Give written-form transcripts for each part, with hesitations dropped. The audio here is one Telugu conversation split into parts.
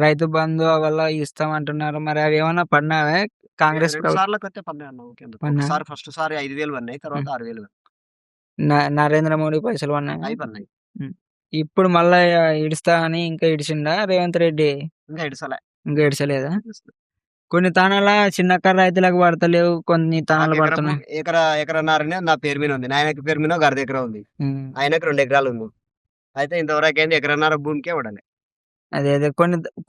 రైతు బంధు వల్ల ఇస్తామంటున్నారు. మరి అవి ఏమన్నా పడినావా? కాంగ్రెస్ 2 ప్రభుత్వం సార్లకైతే పన్నాయన్న ఊకెందుకు. పడినా? ఒకసారి ఫస్ట్ సారి 5,000 పన్నాయి. తర్వాత హ్మ్. 6,000 నరేంద్ర మోడీ పైసలు పడినాయా? అయి పన్నాయి. హ్మ్. ఇప్పుడు మళ్ళా ఇడుస్తా అని ఇంకా ఇడిచిండా రేవంత్ రెడ్డి? ఇంకా ఇడసలే. ఇంకా ఇడచలేదా? కొన్ని తానాల చిన్నకారు రైతులకు పడతలేవు. కొన్ని తానాలు నాకు ఎకరా పడుతున్నాయి. భూమి ఎకరన్నరనే నా పేరు మీద ఉంది. నాయనకి పేరు మీద ఒక అర్ధ ఎకరం ఉంది. హ్మ్. ఆయనకి 2 ఎకరాలు ఉంది. అయితే ఇంతవరకైంది ఎకరన్నర భూమికే పడలే. అదే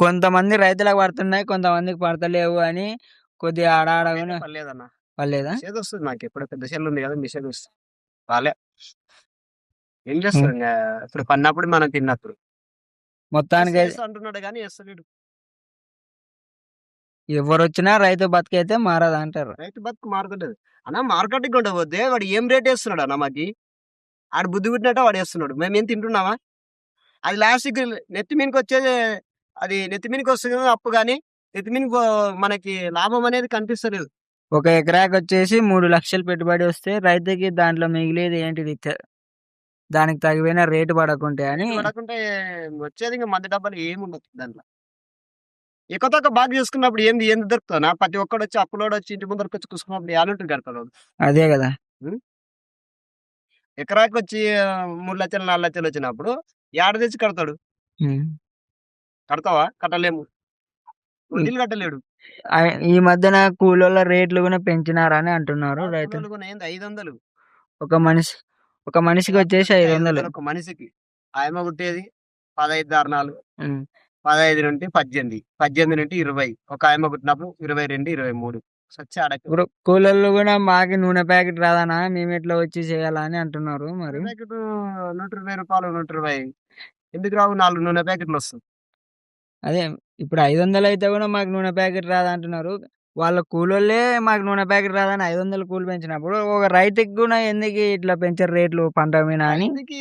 కొంతమంది రైతులకు పడుతున్నాయి. కొంతమందికి పడతలేవు అని కొద్దిగా మాకైతే ఆడాడగానే పడలేదన్న. పడలేదా? మెసేజొస్తది నాకెప్పుడో పెద్ద సెల్ ఉంది కదా! మెసేజొస్తది. రాలే. ఏం హ్మ్. చేస్తారు ఇంగ ఇప్పుడు పడినప్పుడు మనం తిన్నప్పుడు. మొత్తానికైతే ఏస్తా అంటున్నాడు గానీ ఏస్తలేడు. ఎవరొచ్చినా రైతు బతుకైతే మారదంటారు. రైతు బతుకు మారుతలేదు. అన్న మార్కెట్‌కి కొంట పోతే వాడు ఏం రేటేస్తున్నాడన్న మాకి? ఆడు బుద్ధి పుట్టినట్టే వాడేస్తున్నాడు. మేమేం తింటున్నామా? అది లాస్ట్‌కి నెత్తి మీదకొచ్చేది అది నెత్తి మీదకొస్తది గానీ అప్పు గాని, నెత్తి మీదకి మనకి లాభం అనేది కనిపిస్తలేదు. ఒక ఎకరాకొచ్చేసి 3,00,000 పెట్టుబడి వస్తే రైతుకి దాంట్లో మిగిలేది ఏంటిది? దానికి తగిన రేటు పడకుంటే అని రేటు పడకుంటే వచ్చేది ఇంక మందు డబ్బాలు ఏముండదు దాంట్లో. ఎక్కువ తక్కువ బాగా చేసుకున్నప్పుడు ఏంది దొరుకుతదన్నా? ప్రతి ఒక్కడొచ్చి అప్పులోడొచ్చి ఇంటి ముందరకొచ్చి కూసుకున్నప్పుడు యాడుంటది కడతాడోడు. అదే గదా! హ్మ్. ఎకరాకొచ్చి 3,00,000, 4,00,000 వచ్చినప్పుడు యాడ తెచ్చి కడతాడు? హ్మ్. కడతావా? కట్టలేము. హ్మ్. వడ్డీలు కట్టలేడు. ఈ మధ్యన కూలోళ్ళ రేట్లు గూడా పెంచినారని అంటున్నారు రైతులు. కూలోళ్ళు గూడా ఏంది 500. ఒక మనిషి ఒక మనిషికొచ్చేసి ఎకరాకొచ్చి 500. 500 ఒక మనిషికి. ఆయమ్మ కుట్టేది 15 దారణాలు. హ్మ్. 15 నుండి 18, 18 నుండి 20. ఒక ఆయమ్మ కుట్టినప్పుడు 22, 23 సచ్చి ఆడకు. ఇప్పుడు కూలోళ్ళు గూడా మాకి నూనె ప్యాకెట్ రాదనా? మేమెట్లా వచ్చి చేయాలా అని అంటున్నారు నూనె మరి. ప్యాకెటు రూ. 120, 120 ఎందుకు రావు 4 నూనె ప్యాకెట్‌లొస్తయి. అదే ఇప్పుడు 500 అయితే గూడా మాకు నూనె ప్యాకెట్ రాదంటున్నారు. వాళ్ళ కూలోళ్ళే మాకు నూనె ప్యాకెట్ రాదని 500 కూలి పెంచినప్పుడు ఒక రైతుకి గూడా ఎందుకు ఇట్లా పెంచరు రేట్లు పంట మీద అని. రైతుకి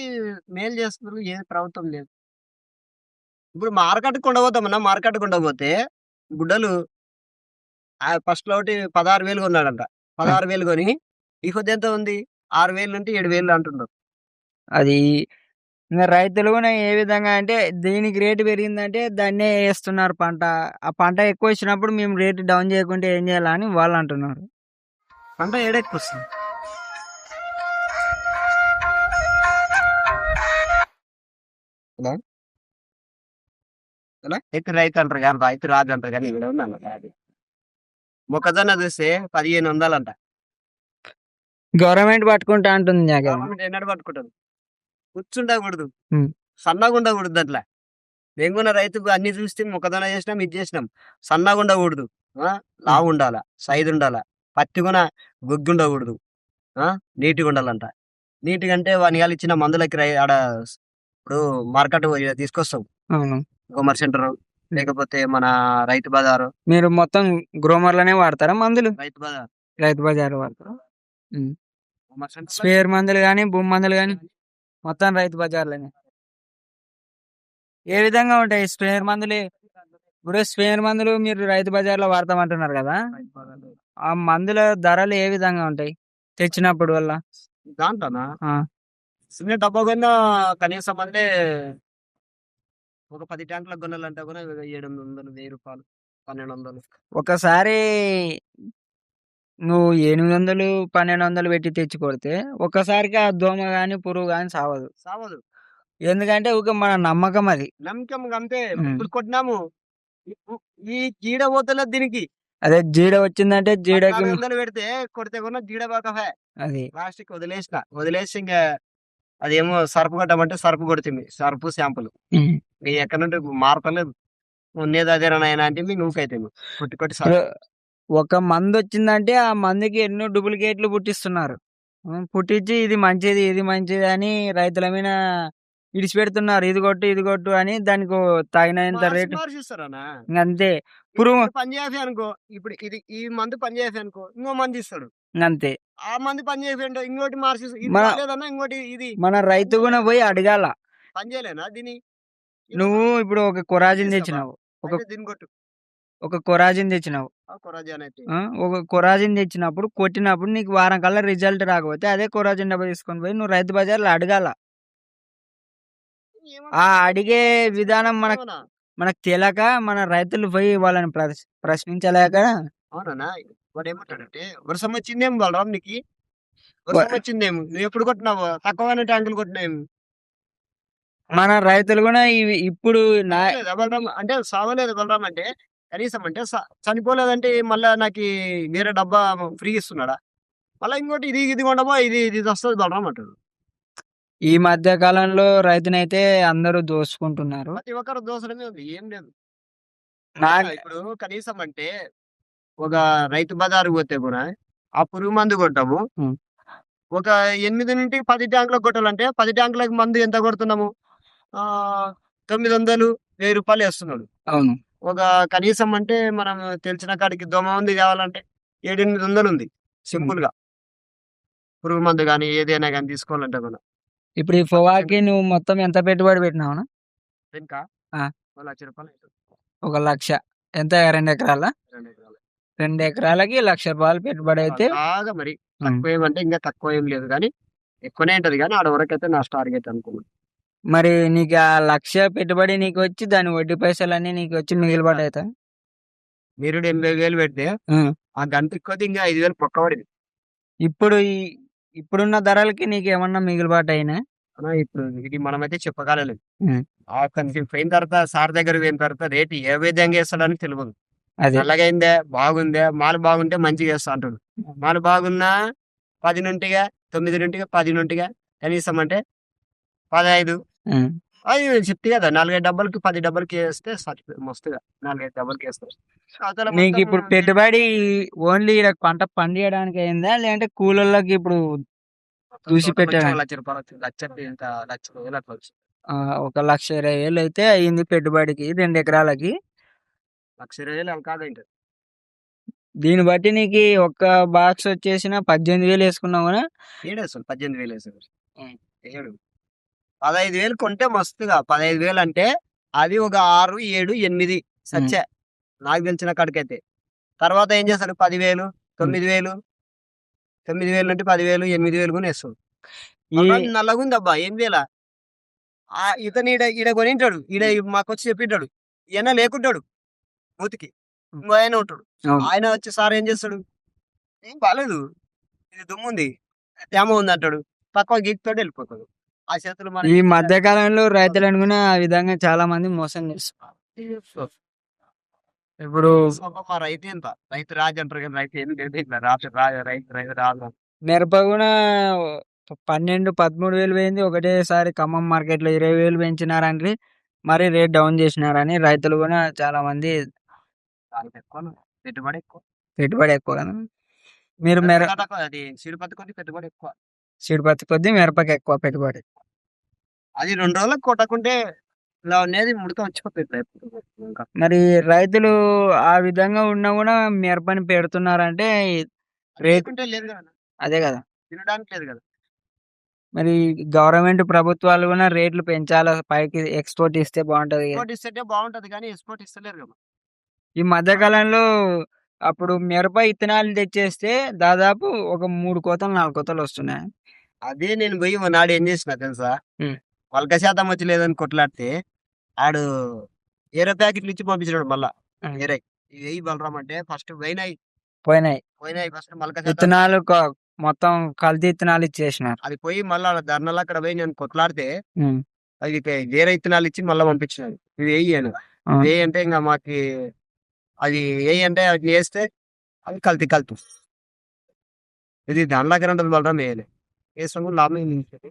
మేలు చేస్తున్నారు ఏ ప్రభుత్వం లేదు. ఇప్పుడు మార్కెట్‌కి కొండపోతామన్నా మార్కెట్‌కి కొండపోతే గుడ్డలు ఫస్ట్‌లో ఒకటి 16,000 కొన్నాడంట. ఆ! 16,000 కొని ఈ పొద్దు ఎంత ఉంది? 6,000 నుండి 7,000 అంటున్నారు. అది ఇంగ రైతులు గూడా ఏ విధంగా అంటే దీనికి రేటు పెరిగిందంటే దాన్నే ఏస్తున్నారు పంట. ఆ పంట ఎక్కువొచ్చినప్పుడు మేము రేట్ డౌన్ చేయకుంటే ఏం చేయాలా అని వాళ్ళంటున్నారు. పంట ఏడెక్కువొస్తుంది. హలో! హలో! రైతు అంటారు గాని రైతు రాజు అంటారు గాని ఈడ ఉందన్న రాజు. మొక్కజొన్న చూస్తే 1,500 అంట. గవర్నమెంట్ పట్టుకుంటా అంటుంది కదా! గవర్నమెంట్ ఎన్నడు పట్టుకుంటది. కూర్చుండకూడదు. హ్మ్. సన్నగుండకూడదు అట్లా. మేము గూడా రైతుకు అన్నీ చూస్తే మొక్కజొన్న చేసినాం, ఇది చేసినాం. సన్నగుండకూడదు. ఆ! హ్మ్. లావుండాల, సైజుండాల. పత్తి గూనా గుగ్గుండకూడదు. ఆ! నీట్‌గుండాలంట. నీట్‌గంటే వానియాల ఇచ్చిన మందులకి ఆడ ఇప్పుడు మార్కెట్ ఈడ తీసుకొస్తాం. అవును. కొమర్ సెంటరు, హ్మ్. లేకపోతే మన రైతు బజారు, మీరు మొత్తం గ్రోమర్‌లనే వాడతారా మందులు? రైతు బజార్, రైతు బజార్ వాడతారా? హ్మ్. కొమర్ సెంటర్‌లో స్ప్రేయర్ మందులు గాని, భూమి మందులు గాని మొత్తం రైతు బజార్‌లోనే. ఏ విధంగా ఉంటాయి స్ప్రేయర్ మందులు? ఇప్పుడు స్ప్రేయర్ మందులు మీరు రైతు బజార్‌లో వాడతామంటున్నారు గదా! రైతు బజార్‌లో. ఆ మందుల ధరలు ఏ విధంగా ఉంటాయి? తెచ్చినప్పుడు వల్ల? దాంట్లోనా? ఆ! చిన్న డబ్బా కొన్నా కనీసం అంటే ఒక 10 ట్యాంకులకు కొనాలంటే కూడా 700, రూ. 1000, 1,200. ఒకసారి నువ్వు 800, 1,200 పెట్టి తెచ్చి కొడితే ఒక్కసారిగా ఆ దోమ గాని, పురుగు గాని సావదు. సావదు. ఎందుకంటే ఊకే మన నమ్మకం అది. నమ్మకం అంతే. హ్మ్. ఇప్పుడు కొట్టినాము. ఇప్పు ఈ చీడ పోతలేదు దీనికి. అదే జీడ వచ్చిందంటే జీడకి 1,400 పెడితే కొడితే కూడా జీడ బాకఫే. అది. లాస్ట్‌కి వదిలేసిన. వదిలేసి ఇంగ అదేమో సర్ప్ కొట్టమంటే సర్ప్ కొడితిమి. సర్పు, షాంపూలు. హ్మ్. ఇగ ఎక్కడి నుండి మారతలేదు. ఉన్నేది అదేరా నాయనా అంటిమి ఊకైతిమి. కొట్టి కొట్టి ఇప్పుడు ఒక మందొచ్చిందంటే ఆ మందుకి ఎన్నో డూప్లికేట్‌లు పుట్టిస్తున్నారు. హ్మ్. పుట్టించి ఇది మంచిది, ఇది మంచిది అని రైతుల మీద ఇడిచిపెడుతున్నారు. ఇది కొట్టు, ఇది కొట్టు అని దానికో తగినంత రేటు మార్చిస్తారన్నా. ఇంగంతే. ఇది పురుగు ఇప్పుడు పని చేయఫే అనుకో. ఇప్పుడు ఈ మందు పని చేయఫే అనుకో. ఇంకో మందు ఇస్తాడు. ఇంగంతే. ఆ మందు పని చేయఫేంటో ఇంకోటి మార్చేసి ఇది మన బాలేదన్నా ఇంకోటి ఇది మన పని రైతు గూడా చేయలేనా? పోయి అడగాల. పని చేయలేనా దీన్ని? నువ్వు ఏమన్నాడు? ఇప్పుడు ఒక మందు కొరాజిన్ ఇస్తావా? తెచ్చినావు. ఒక అయితే దీన్ని కొట్టు. ఒక కొరాజిన్ తెచ్చినావు. ఆ! కొరాజన్ అయితే. ఆ! ఒక కొరాజిన్ తెచ్చినప్పుడు కొట్టినప్పుడు నీకు వారం కల్లా రిజల్ట్ రాకపోతే అదే కొరాజిన్ డబ్బా తీసుకొని పోయి నువ్వు రైతు బజార్‌లో అడగాల. ఆ ఏమంటాడు? అడిగే విధానం ఇస్తాడేమన్నా? మనకు తెలియక మన రైతులు పోయి వాళ్ళని ప్రశ్నించలేక అవునా? వాడేమంటాడంటే వర్షం వచ్చిందేమో బలరాం నీకు? వ వర్షం వచ్చిందేమో. నువ్వెప్పుడు కొట్టినావు? తక్కువగానే ట్యాంకులు కొట్టినావేమో. మన రైతులు గూడా ఇప్పుడు నా సావలేదా బలరాం? అంటే సావలేదు బలరాం అంటే కనీసం అంటే చనిపోలేదంటే మళ్ళా నాకీ వేరే డబ్బా ఫ్రీ ఇస్తున్నాడా? మళ్ళా ఇంకోటి ఇది కొండపో ఇది వస్తది బలరాం అంటాడు. ఈ మధ్య కాలంలో రైతునైతే అందరూ దోసుకుంటున్నారు. ప్రతి ఒక్కరు దోసడమే ఉంది. ఏం లేదు. నా ఇప్పుడు కనీసం అంటే ఒక రైతు బజారుకి పోతే కూడా ఆ పురుగు మందు కొట్టాము. హ్మ్. ఒక 8-10 ట్యాంకులకు కొట్టాలంటే 10 ట్యాంకులకు మందు ఎంత కొడుతున్నాము? ఆహ్, 900, రూ. 1000 ఏస్తున్నాడు. అవును. ఒక కనీసం అంటే మనం తెలిసిన కాడికి దోమ మందు తేవాలంటే 7, 800 ఉంది. హ్మ్. సింపుల్‌గా. పురుగు మందు గాని, ఏదైనా గాని తీసుకోవాలంటే కూడా. ఇప్పుడు ఈ పొగాకి నువ్వు మొత్తం ఎంత పెట్టుబడి పెట్టినావునా? దీనికా ఆ! ఓ రూ. 1,00,000 అయితది. 1,00,000 ఎంత 2 ఎకరాలా? 2 ఎకరాలు. 2 ఎకరాలకి రూ. 1,00,000 పెట్టుబడైతే బాగా మరి హ్మ్. తక్కువేమంటే ఇంగా తక్కువ ఏం లేదు గానీ, ఎక్కువనే ఉంటది గానీ, ఆడ వరకైతే నా టార్గెట్ అనుకున్నా. మరి నీకు ఆ 1,00,000 పెట్టుబడి నీకొచ్చి దాని వడ్డీ పైసలన్నీ నీకొచ్చి మిగిలిబాటయితాయా? నిరుడు 80,000 పెడితే, హ్మ్. ఆ గంటకి కొద్ది ఇంగా 5,000 పొక్క పడింది. ఇప్పుడు ఇప్పుడున్న ధరలకి నీకేమన్నా మిగులుబాటయినాయా? అన్నా ఇప్పుడు ఇది మనమైతే చెప్పగలలేదు. హ్మ్. అక్కడికి పోయిన తర్వాత సార్ దగ్గరికి పోయిన తర్వాత రేట్ ఏ విధంగా ఏస్తాడని తెలవదు. అదే. నల్లగయిందా? బాగుందా? మాలు బాగుంటే మంచిగేస్తా అంటాడు. మాలు బాగున్నా 10 నుంటిగా, 9 నుంటిగా, 10 నుంటిగా కనీసం అంటే 15 హ్మ్. అది చెప్తి గదా! 4, 5 డబ్బాలకి 10 డబ్బాలకి ఏస్తే మస్తుగా 4, 5 డబ్బాలకేస్తారు. అవతల మొత్తం నీకిప్పుడు పెట్టుబడి ఓన్లీ ఈడ పంట పండియడానికి అయిందా? లేదంటే కూలోళ్ళకి ఇప్పుడు మొత్తం చూసి తోట మంచిగా పెట్టడా రూ. 1,00,000 లక్షకి ఇంత 1,20,000 అట్లా వచ్చింది. ఒక 1,20,000 అయితే అయింది పెట్టుబడికి 2 ఎకరాలకి. 1,20,000 కాదేంటి. దీన్ని బట్టి నీకి ఒక్క బాక్స్ వచ్చేసిన 18,000 యేసుకున్నావు గదా! ఏడేస్తాడు 18,000 ఏసాడు. హ్మ్. ఏయడు. 15,000 కొంటే మస్తుగా 15,000 అంటే అది ఒక 6, 7, 8 హ్మ్. సచ్చా. నాకు తెలిసిన కాడికైతే. తర్వాత ఏం చేస్తాడు 10,000, హ్మ్. 9,000, 9,000 నుండి 10,000, 8,000 కూడా ఏస్తాడు. ఈ మళ్ళా నల్లగుందబ్బా 8,000 ఇతను ఈడ కొనింటాడు. మాకొచ్చి చెప్పింటాడు. ఈయన లేకుంటాడు మూతికి. హ్మ్. ఇంకో ఆయన ఉంటాడు. అవును. ఆయన వచ్చి సార్ ఏం చేస్తాడు? "ఏం బాలేదు. ఇది దుమ్ముంది. తేమ ఉందంటాడు." పక్కన గీకుతాడు వెళ్ళిపోతాడు. ఆ చేతులు ఈ మనకి మధ్య కాలంలో రైతులను గూడా ఆ విధంగా చాలా మంది మోసం చేస్తున్నారు. ఇప్పుడు మా రైతు ఎంత? రైతు రాజు అంటారు కానీ రైతు ఏం లేదు ఇట్లా రాజు రాజు రైతు రైతు రాజు. మిరప గూడా 12, 13,000 పోయింది. ఒకటేసారి ఖమ్మం మార్కెట్‌లో 20,000 పెంచినారండ్రి. మరి రేట్ డౌన్ జేసినారని రైతులు గూడా చాలా మంది దానికి ఎక్కువను. పెట్టుబడి ఎక్కువ. పెట్టుబడి ఎక్కువ గదా! మీరు మిరప తోట అది సీడ్ పత్తి కొద్ది పెట్టుబడి ఎక్కువ. సీడ్ పత్తి కొద్దీ మిరపకెక్కువ పెట్టుబడి. అది 2 రోజులకు కొట్టకుంటే ఇలా అనేది ముడత వచ్చిపోతది ఇంకా. మరి రైతులు ఆ విధంగా ఉన్నా గూడా మిరపని పెడుతున్నారంటే రేట్ లేకుంటే లేదు కదా! అదే గదా! తినడానికి లేదు కదా! మరి గవర్నమెంట్ ప్రభుత్వాలు గూడా రేట్లు పెంచాలా పైకి ఎక్స్‌పోర్ట్ ఇస్తే బావుంటది గదా! ఎక్స్‌పోర్ట్ ఇస్తుంటే బావుంటది కానీ ఎక్స్‌పోర్ట్ ఇస్తలేరు కదా! ఈ మధ్య ఆ! కాలంలో అప్పుడు మిరప ఇత్తనాలు తెచ్చేస్తే దాదాపు ఒక 3 కోతలు, 4 కోతలొస్తున్నాయి. అదే నేను పోయి ఒకనాడు ఏం చేసినా తెలుసా? హ్మ్. మొలక శాతం వచ్చి లేదని కొట్లాడితే ఆడు ఏరే ప్యాకెట్లు ఇచ్చి పంపించినాడు మళ్ళా. హ్మ్. ఏరేయి. ఇయ్యి బలరాం అంటే ఫస్ట్ పోయినాయి. పోయినాయి. పోయినాయి ఫస్ట్ మొలక శాతం ఇత్తనాలు మొత్తం కల్తీ ఇత్తనాలు ఇచ్చేసినారు. అది పోయి మళ్ళా ధర్నాలో అక్కడ పోయి నేను కొట్లాడితే హ్మ్. అది వేరే ఇత్తనాలు ఇచ్చి మళ్ళా పంపించినాడు. ఇవి ఎయ్యి అని. ఆ! ఇవేయి అంటే ఇంగ మాకి అది ఎయ్యి అంటే అది ఏస్తే అది కల్తీ కల్తీ. ఇది దానిలాగానే ఉంటది బలరాం ఎయ్యాలి. ఏసినా కూడా లాభం ఏం లేదు.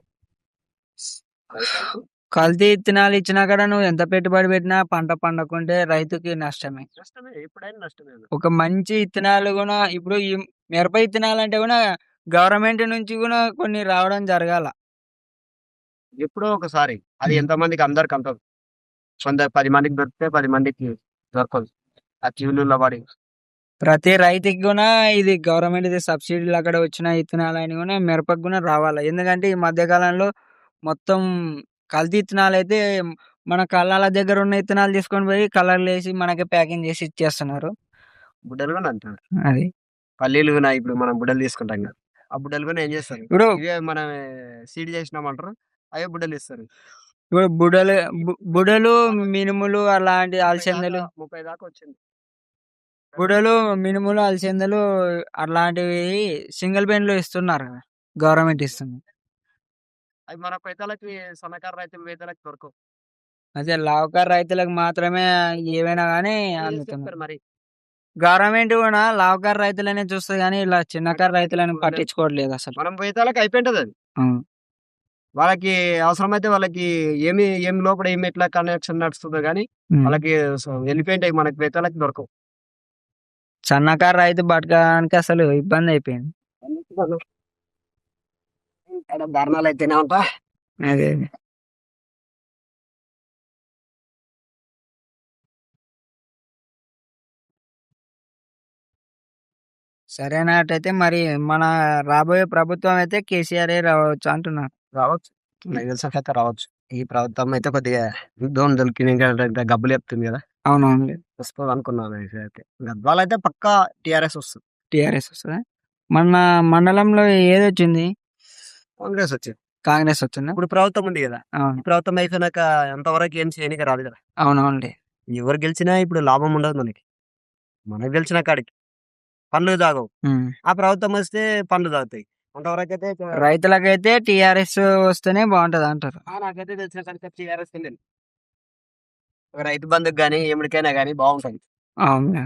కల్తీ ఇత్తనాలు ఇచ్చినా కూడా నువ్వు ఎంత పెట్టుబడి పెట్టినా పంట పండకుంటే రైతుకి నష్టమే. నష్టమే ఎప్పుడైనా నష్టమే అది. ఒక మంచి ఇత్తనాలు గూడా ఇప్పుడు ఈ మిరప ఇత్తనాలంటే గూడా గవర్నమెంట్ నుంచి గూడా కొన్ని రావడం జరగాల. ఎప్పుడో ఒకసారి. అది హ్మ్. ఎంతమందికి అందరికి అందదు. 10 మందికి దొరికితే 10 మందికి దొరకదు. ఆ క్యూలలో పడి. ప్రతి రైతుకి గూడా ఇది గవర్నమెంట్‌ది సబ్సిడీలు అక్కడ వచ్చిన ఇత్తనాలని గూడా మిరపకు గూడా రావాల. ఎందుకంటే ఈ మధ్య కాలంలో మొత్తం కల్తీ ఇత్తనాలైతే మన కళ్ళాల దగ్గర ఉన్న ఇత్తనాలు తీసుకొని పోయి కలర్‌లేసి మనకే ప్యాకింగ్ చేసి ఇచ్చేస్తున్నారు. బుడ్డలు కూడా అంటారు. అది. పల్లీలు కూడా ఇప్పుడు మనం బుడ్డలు తీసుకుంటాం కదా! ఆ బుడ్డలు కూడా ఏం చేస్తారు? ఇప్పుడు ఇవే మనం సీడ్ చేసినామంటారు. అవే బుడ్డలు ఇస్తారు. ఇప్పుడు బుడలు, మినుములు అలాంటి అలసందలు 30 దాకా వచ్చింది. బుడలు, మినుములు, అలసందలు అట్లాంటివి సింగిల్ బెన్‌లో ఇస్తున్నారు కదా! గవర్నమెంట్ ఇస్తుంది. అవి మన పేదలకి, సన్నకారు రైతులకు దొరకవు. అదే లావుకారు రైతులకు మాత్రమే ఏవైనా గానీ ఏం అందుతున్నారు. చెప్తారు మరి? గవర్నమెంట్ గూడా లావుకారు రైతులనే చూస్తది గానీ, ఇలా చిన్నకారు రైతులను పట్టించుకోవట్లేదసలు. మనం పేదలకు అయిపోయింటదది. అవును. వాళ్ళకి అవసరమైతే వాళ్ళకి ఏం లోపల ఎట్లా కనెక్షన్ నడుస్తుందో గానీ, హ్మ్. వాళ్ళకి వెళ్ళిపోయింటాయి. మనకి పేదలకి దొరకవు. సన్నకారు రైతు బతకడానికి అసలు ఇబ్బందయిపోయింది. ఆడ దారుణాలయితేనే ఉంటా. అదే. సరైనట్టయితే మరి మన రాబోయే ప్రభుత్వం అయితే కేసీఆరే రావచ్చు అంటున్నారు. రావచ్చు. నాకు తెలిసినకైతే రావచ్చు. ఈ ప్రభుత్వం అయితే కొద్దిగా దోమదలకి గబ్బులు చెప్తుంది కదా! అవునవునులే. వస్తదనుకున్నాను నేనైతే. గద్వాలైతే పక్కా టీఆర్ఎస్ వస్తది. టీఆర్ఎస్ వస్తదా? మన మండలంలో ఏదొచ్చింది? కాంగ్రెస్ వచ్చింది. కాంగ్రెస్ వచ్చిందా? ఇప్పుడు ప్రభుత్వం ఉంది కదా! అవును. ఈ ప్రభుత్వం అయిపోయినాక అంతవరకు ఏం చేయనీకి రాదు కదా! అవునవునులే. ఎవరు గెలిచినా ఇప్పుడు లాభం ఉండదు మనకి. మనం గెలిచిన కాడికి. పనులు తాగవు. హ్మ్. ఆ ప్రభుత్వం వస్తే పనులు తాగుతాయి. అంతవరకైతే రైతులకైతే టీఆర్ఎస్ వస్తేనే బావుంటదంటారు. నాకైతే తెలిసిన కాడికి టీఆర్ఎస్ రైతు బంధుకు గాని, ఎప్పటికైనా గాని బావుంటది. అవునులే.